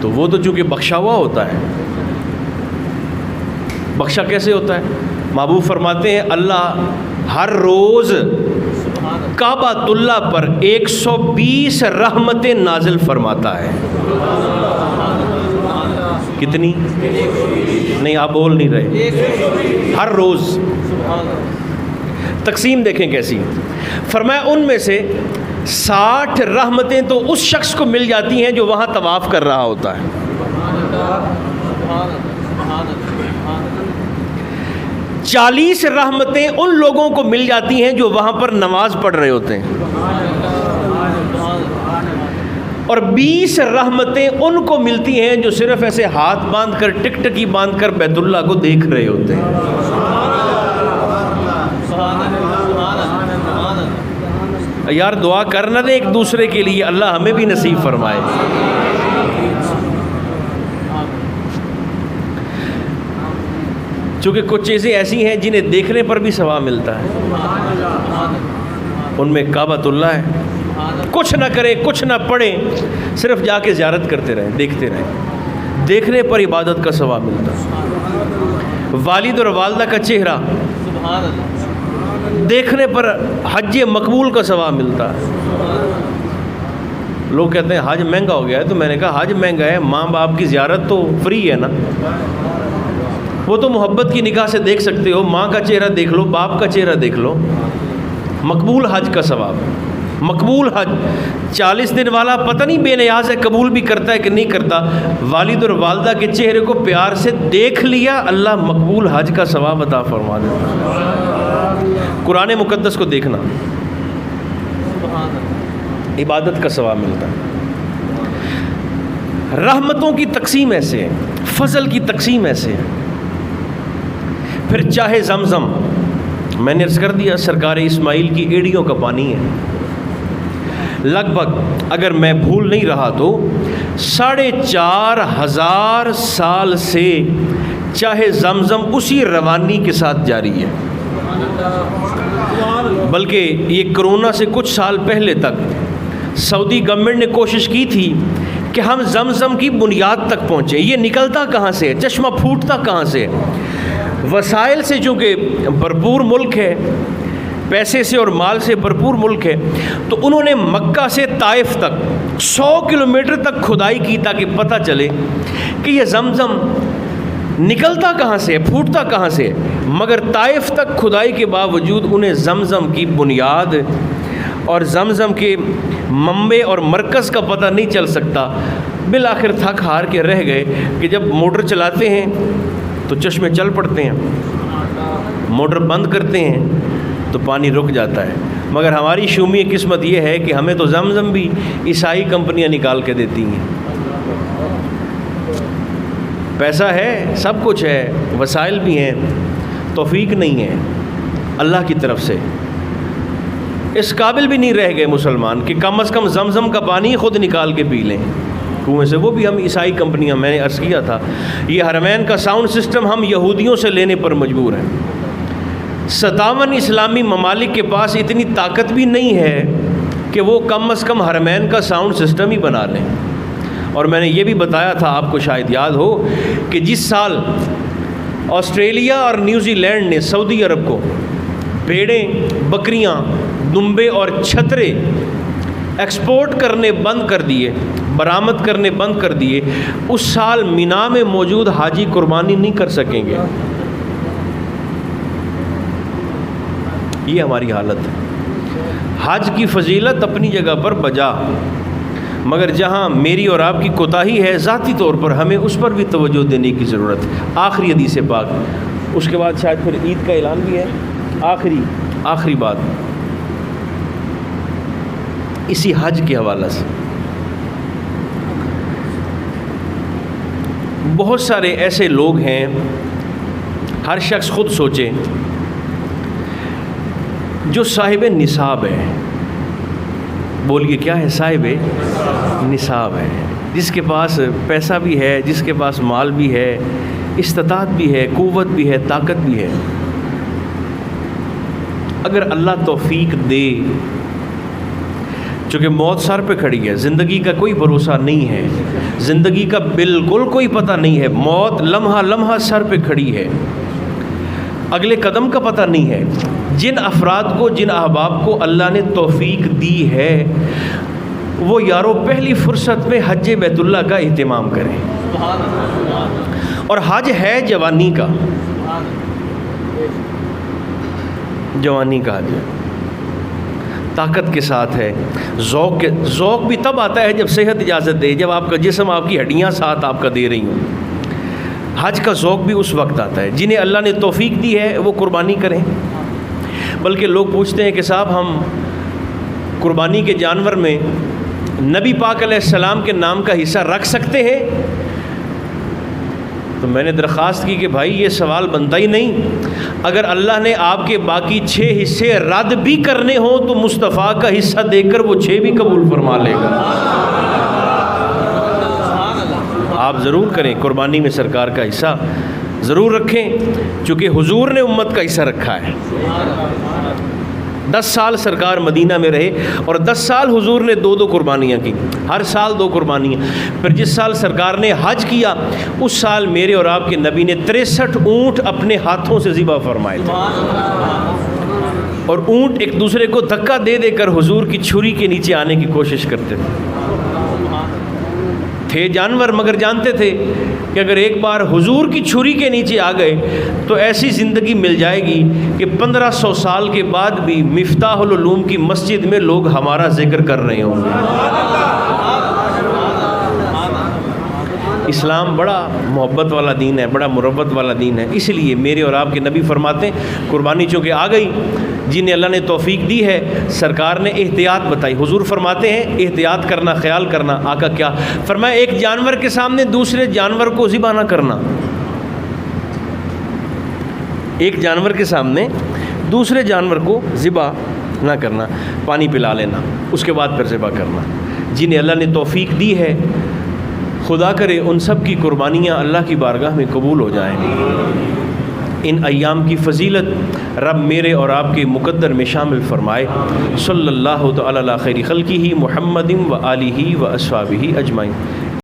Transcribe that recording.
تو وہ تو چونکہ بخشا ہوا ہوتا ہے. بخشا کیسے ہوتا ہے؟ محبوب فرماتے ہیں اللہ ہر روز کعبۃ اللہ پر 120 رحمتیں نازل فرماتا ہے. کتنی؟ نہیں آپ بول نہیں رہے. ہر روز. تقسیم دیکھیں کیسی. فرمایا ان میں سے 60 رحمتیں تو اس شخص کو مل جاتی ہیں جو وہاں طواف کر رہا ہوتا ہے. 40 رحمتیں ان لوگوں کو مل جاتی ہیں جو وہاں پر نماز پڑھ رہے ہوتے ہیں. اور 20 رحمتیں ان کو ملتی ہیں جو صرف ایسے ہاتھ باندھ کر ٹکٹکی باندھ کر بیت اللہ کو دیکھ رہے ہوتے ہیں. یار دعا کرنا دے ایک دوسرے کے لیے، اللہ ہمیں بھی نصیب فرمائے. چونکہ کچھ چیزیں ایسی ہیں جنہیں دیکھنے پر بھی ثواب ملتا ہے. ان میں کعبۃ اللہ ہے. کچھ نہ کریں، کچھ نہ پڑھیں، صرف جا کے زیارت کرتے رہیں، دیکھتے رہیں. دیکھنے پر عبادت کا ثواب ملتا ہے. والد اور والدہ کا چہرہ دیکھنے پر حج مقبول کا ثواب ملتا ہے. لوگ کہتے ہیں حج مہنگا ہو گیا ہے، تو میں نے کہا حج مہنگا ہے، ماں باپ کی زیارت تو فری ہے نا. وہ تو محبت کی نگاہ سے دیکھ سکتے ہو. ماں کا چہرہ دیکھ لو، باپ کا چہرہ دیکھ لو. مقبول حج کا ثواب. مقبول حج 40 دن والا پتہ نہیں بے نیاز ہے، قبول بھی کرتا ہے کہ نہیں کرتا. والد اور والدہ کے چہرے کو پیار سے دیکھ لیا، اللہ مقبول حج کا ثواب عطا فرما دیتا ہے. قرآن مقدس کو دیکھنا عبادت کا ثواب ملتا ہے. رحمتوں کی تقسیم ایسے ہے، فضل کی تقسیم ایسے ہے. پھر چاہے زمزم، میں نے عرض کر دیا سرکار اسماعیل کی ایڑیوں کا پانی ہے. لگ بھگ اگر میں بھول نہیں رہا تو 4500 سال سے چاہے زمزم اسی روانی کے ساتھ جاری ہے. بلکہ یہ کرونا سے کچھ سال پہلے تک سعودی گورنمنٹ نے کوشش کی تھی کہ ہم زمزم کی بنیاد تک پہنچیں. یہ نکلتا کہاں سے ہے؟ چشمہ پھوٹتا کہاں سے ہے؟ وسائل سے چونکہ بھرپور ملک ہے، پیسے سے اور مال سے بھرپور ملک ہے، تو انہوں نے مکہ سے طائف تک 100 کلومیٹر تک کھدائی کی تاکہ پتہ چلے کہ یہ زمزم نکلتا کہاں سے ہے، پھوٹتا کہاں سے ہے. مگر طائف تک کھدائی کے باوجود انہیں زمزم کی بنیاد اور زمزم کے منبع اور مرکز کا پتہ نہیں چل سکتا. بالآخر تھک ہار کے رہ گئے کہ جب موٹر چلاتے ہیں تو چشمے چل پڑتے ہیں، موٹر بند کرتے ہیں تو پانی رک جاتا ہے. مگر ہماری شومی قسمت یہ ہے کہ ہمیں تو زمزم بھی عیسائی کمپنیاں نکال کے دیتی ہیں. پیسہ ہے، سب کچھ ہے، وسائل بھی ہیں، توفیق نہیں ہے اللہ کی طرف سے. اس قابل بھی نہیں رہ گئے مسلمان کہ کم از کم زمزم کا پانی خود نکال کے پی لیں کنویں سے. وہ بھی ہم عیسائی کمپنیاں، میں نے عرض کیا تھا یہ حرمین کا ساؤنڈ سسٹم ہم یہودیوں سے لینے پر مجبور ہیں. 57 اسلامی ممالک کے پاس اتنی طاقت بھی نہیں ہے کہ وہ کم از کم حرمین کا ساؤنڈ سسٹم ہی بنا لیں. اور میں نے یہ بھی بتایا تھا، آپ کو شاید یاد ہو، کہ جس سال آسٹریلیا اور نیوزی لینڈ نے سعودی عرب کو بھیڑیں، بکریاں، دمبے اور چھترے ایکسپورٹ کرنے بند کر دیے، برآمد کرنے بند کر دیے، اس سال مینا میں موجود حاجی قربانی نہیں کر سکیں گے. یہ ہماری حالت ہے. حج کی فضیلت اپنی جگہ پر بجا، مگر جہاں میری اور آپ کی کوتاہی ہے ذاتی طور پر ہمیں اس پر بھی توجہ دینے کی ضرورت ہے. آخری حدیث پاک، اس کے بعد شاید پھر عید کا اعلان بھی ہے. آخری بات اسی حج کے حوالے سے. بہت سارے ایسے لوگ ہیں، ہر شخص خود سوچے، جو صاحب نصاب ہے. بولیے کیا ہے؟ صاحب نصاب ہے. جس کے پاس پیسہ بھی ہے، جس کے پاس مال بھی ہے، استطاعت بھی ہے، قوت بھی ہے، طاقت بھی ہے. اگر اللہ توفیق دے چونکہ موت سر پہ کھڑی ہے، زندگی کا کوئی بھروسہ نہیں ہے، زندگی کا بالکل کوئی پتہ نہیں ہے، موت لمحہ لمحہ سر پہ کھڑی ہے، اگلے قدم کا پتہ نہیں ہے۔ جن افراد کو، جن احباب کو اللہ نے توفیق دی ہے، وہ یارو پہلی فرصت میں حج بیت اللہ کا اہتمام کریں، اور حج ہے جوانی کا، جوانی کا حج طاقت کے ساتھ ہے، ذوق بھی تب آتا ہے جب صحت اجازت دے، جب آپ کا جسم، آپ کی ہڈیاں ساتھ آپ کا دے رہی ہوں۔ حج کا ذوق بھی اس وقت آتا ہے۔ جنہیں اللہ نے توفیق دی ہے وہ قربانی کریں۔ بلکہ لوگ پوچھتے ہیں کہ صاحب ہم قربانی کے جانور میں نبی پاک علیہ السلام کے نام کا حصہ رکھ سکتے ہیں؟ تو میں نے درخواست کی کہ بھائی یہ سوال بنتا ہی نہیں۔ اگر اللہ نے آپ کے باقی 6 حصے رد بھی کرنے ہوں تو مصطفیٰ کا حصہ دے کر وہ 6 بھی قبول فرما لے گا۔ آپ ضرور کریں، قربانی میں سرکار کا حصہ ضرور رکھیں، چونکہ حضور نے امت کا حصہ رکھا ہے۔ 10 سال سرکار مدینہ میں رہے اور 10 سال حضور نے 2 قربانیاں کی، ہر سال 2 قربانیاں۔ پھر جس سال سرکار نے حج کیا اس سال میرے اور آپ کے نبی نے 63 اونٹ اپنے ہاتھوں سے ذبح فرمائے تھے، اور اونٹ ایک دوسرے کو دھکا دے دے کر حضور کی چھری کے نیچے آنے کی کوشش کرتے تھے جانور، مگر جانتے تھے کہ اگر ایک بار حضور کی چھری کے نیچے آ گئے تو ایسی زندگی مل جائے گی کہ 1500 سال کے بعد بھی مفتاح العلوم کی مسجد میں لوگ ہمارا ذکر کر رہے ہوں گے۔ اسلام بڑا محبت والا دین ہے، بڑا مربت والا دین ہے، اس لیے میرے اور آپ کے نبی فرماتے ہیں قربانی چونکہ آ گئی، جنہیں اللہ نے توفیق دی ہے، سرکار نے احتیاط بتائی۔ حضور فرماتے ہیں احتیاط کرنا، خیال کرنا۔ آقا کیا فرمایا؟ ایک جانور کے سامنے دوسرے جانور کو ذبح نہ کرنا، ایک جانور کے سامنے دوسرے جانور کو ذبح نہ کرنا، پانی پلا لینا، اس کے بعد پھر ذبح کرنا۔ جنہیں اللہ نے توفیق دی ہے، خدا کرے ان سب کی قربانیاں اللہ کی بارگاہ میں قبول ہو جائیں۔ ان ایام کی فضیلت رب میرے اور آپ کے مقدر میں شامل فرمائے۔ صلی اللہ تعالی علی خیر خلقہ محمد و آلہ و اصحابہ اجمعین۔